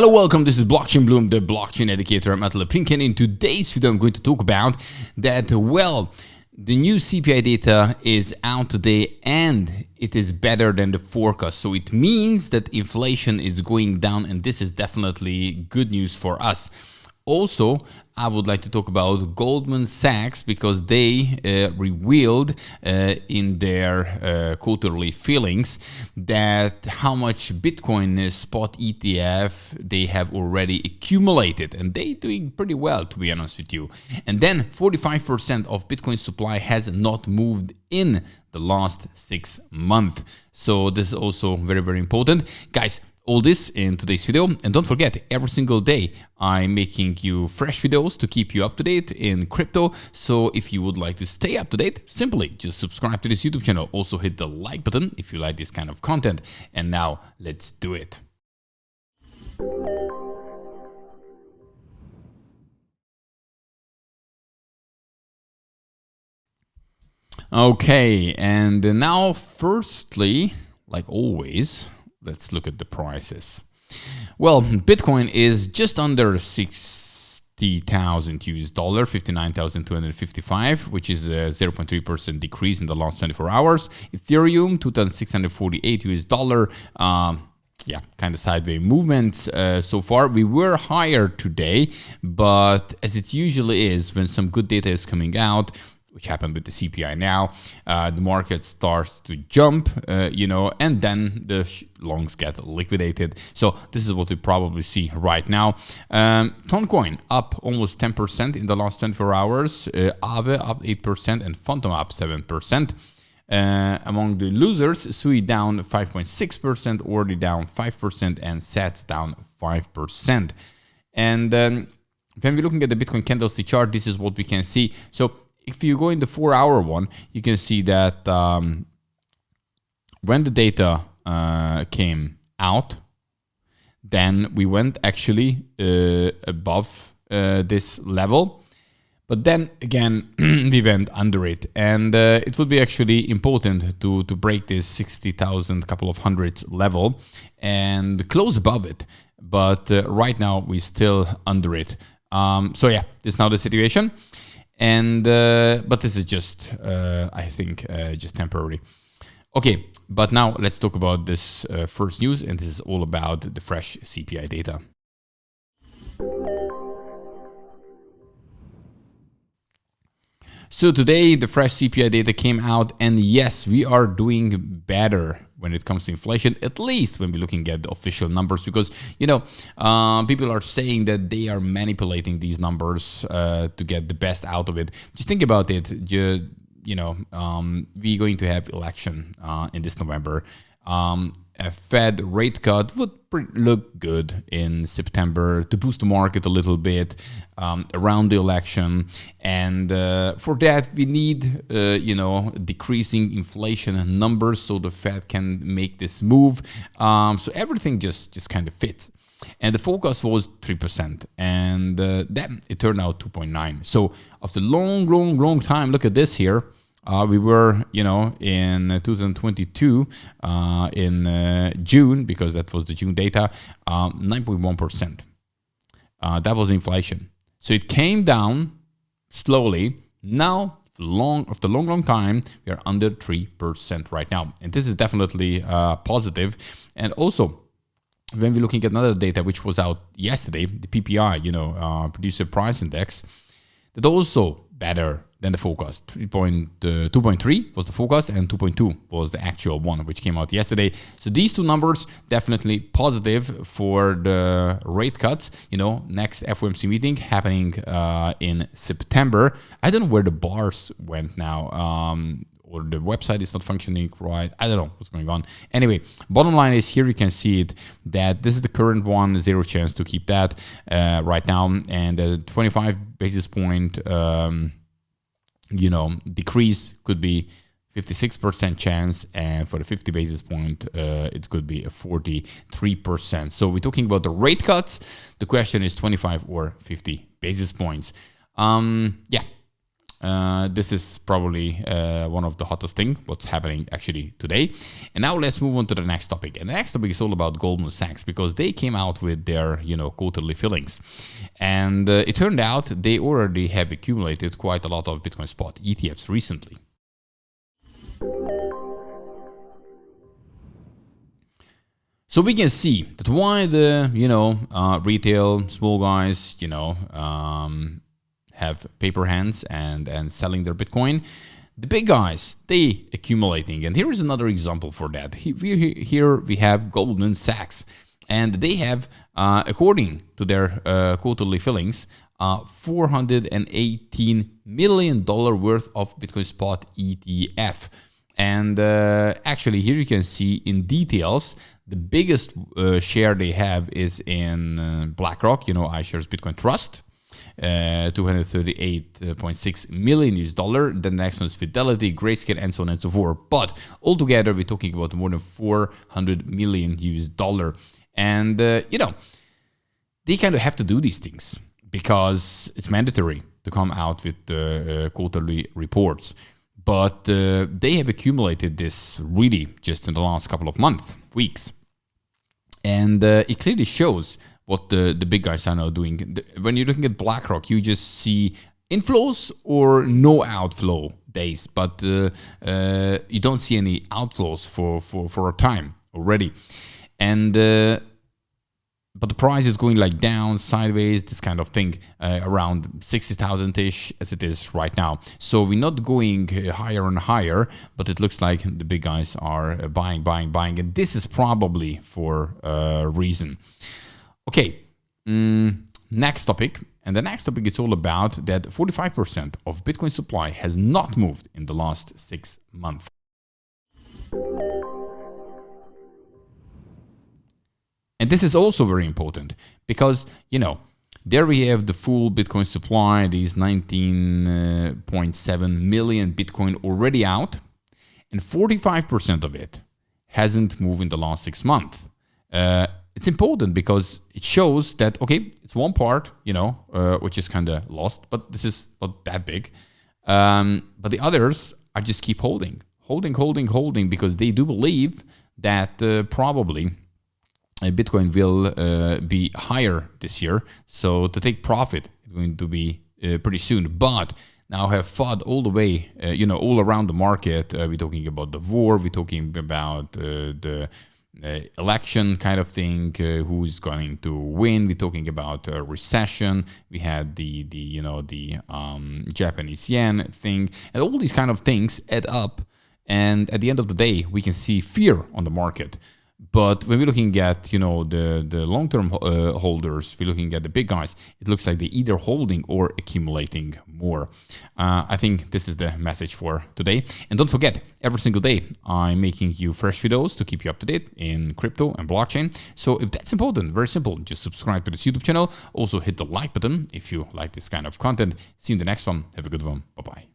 Hello, welcome. This is Blockchain Bloom, the blockchain educator. I'm Atle Pink, and in today's video, I'm going to talk about that, well, the new CPI data is out today and it is better than the forecast. So it means that inflation is going down, and this is definitely good news for us. Also, I would like to talk about Goldman Sachs because they revealed in their quarterly fillings that how much Bitcoin spot ETF they have already accumulated, and they're doing pretty well, to be honest with you. And then 45% of Bitcoin supply has not moved in the last 6 months. So this is also very, very important. Guys, all this in today's video, and don't forget, every single day I'm making you fresh videos to keep you up to date in crypto. So if you would like to stay up to date, simply just subscribe to this YouTube channel. Also hit the like button if you like this kind of content. And now let's do it. Okay, and now firstly, like always, let's look at the prices. Well, Bitcoin is just under 60,000 US dollar, 59,255, which is a 0.3% decrease in the last 24 hours. Ethereum, 2,648 US dollar. Yeah, kind of sideways movements so far. We were higher today, but as it usually is when some good data is coming out, which happened with the CPI now, the market starts to jump, and then the longs get liquidated. So this is what we probably see right now. Toncoin up almost 10% in the last 24 hours, Aave up 8%, and Phantom up 7%. Among the losers, Sui down 5.6%, Ordi down 5%, and Sats down 5%. And when we're looking at the Bitcoin candlestick chart, this is what we can see. So if you go in the 4-hour one, you can see that when the data came out, then we went actually above this level. But then again, we went under it. And it would be actually important to break this 60,000, couple of hundreds level and close above it. But right now, we're still under it. So yeah, this is now the situation. And but this is just, I think, just temporary. Okay, but now let's talk about this first news, and this is all about the fresh CPI data. So today the fresh CPI data came out, and yes, we are doing better when it comes to inflation, at least when we're looking at the official numbers, because, people are saying that they are manipulating these numbers to get the best out of it. Just think about it. We're going to have election in this November. A Fed rate cut would look good in September to boost the market a little bit around the election. And for that, we need, decreasing inflation numbers so the Fed can make this move. So everything just kind of fits. And the forecast was 3%, and then it turned out 2.9. So after long time, look at this here. We were, in 2022, in June, because that was the June data, 9.1%. That was inflation. So it came down slowly. Now, after a long time, we are under 3% right now. And this is definitely positive. And also, when we're looking at another data, which was out yesterday, the PPI, Producer Price Index, that also better than the forecast. 2.3 was the forecast, and 2.2 was the actual one, which came out yesterday. So these two numbers definitely positive for the rate cuts. Next FOMC meeting happening in September. I don't know where the bars went now. Or the website is not functioning right. I don't know what's going on. Anyway, bottom line is here you can see it, that this is the current one, zero chance to keep that right now. And the 25 basis point, decrease could be 56% chance. And for the 50 basis point, it could be a 43%. So we're talking about the rate cuts. The question is 25 or 50 basis points. This is probably one of the hottest thing, what's happening actually today. And now let's move on to the next topic. And the next topic is all about Goldman Sachs, because they came out with their, quarterly fillings. And it turned out they already have accumulated quite a lot of Bitcoin spot ETFs recently. So we can see that why the, retail, small guys, have paper hands and selling their Bitcoin. The big guys, they accumulating. And here is another example for that. Here we have Goldman Sachs. And they have, according to their quarterly fillings, $418 million worth of Bitcoin spot ETF. And actually, here you can see in details, the biggest share they have is in BlackRock, iShares Bitcoin Trust, $238.6 million. Then the next one is Fidelity, Grayscale, and so on and so forth. But altogether, we're talking about more than $400 million. And, they kind of have to do these things because it's mandatory to come out with quarterly reports. But they have accumulated this really just in the last couple of months, weeks. And it clearly shows what the big guys are now doing. When you're looking at BlackRock, you just see inflows or no outflow days, but you don't see any outflows for a time already. And but the price is going like down, sideways, this kind of thing, around 60,000-ish as it is right now. So we're not going higher and higher, but it looks like the big guys are buying. And this is probably for a reason. Okay, next topic. And the next topic is all about that 45% of Bitcoin supply has not moved in the last 6 months. And this is also very important because, there we have the full Bitcoin supply, these 19.7 million Bitcoin already out, and 45% of it hasn't moved in the last 6 months. It's important because it shows that, okay, it's one part, which is kind of lost, but this is not that big. But the others are just keep holding because they do believe that probably Bitcoin will be higher this year. So to take profit, it's going to be pretty soon. But now have FUD all the way, all around the market. We're talking about the war. We're talking about the election kind of thing. Who's going to win? We're talking about recession. We had the Japanese yen thing, and all these kind of things add up. And at the end of the day, we can see fear on the market. But when we're looking at, the long-term holders, we're looking at the big guys, it looks like they're either holding or accumulating more. I think this is the message for today. And don't forget, every single day, I'm making you fresh videos to keep you up to date in crypto and blockchain. So if that's important, very simple, just subscribe to this YouTube channel. Also hit the like button if you like this kind of content. See you in the next one. Have a good one. Bye-bye.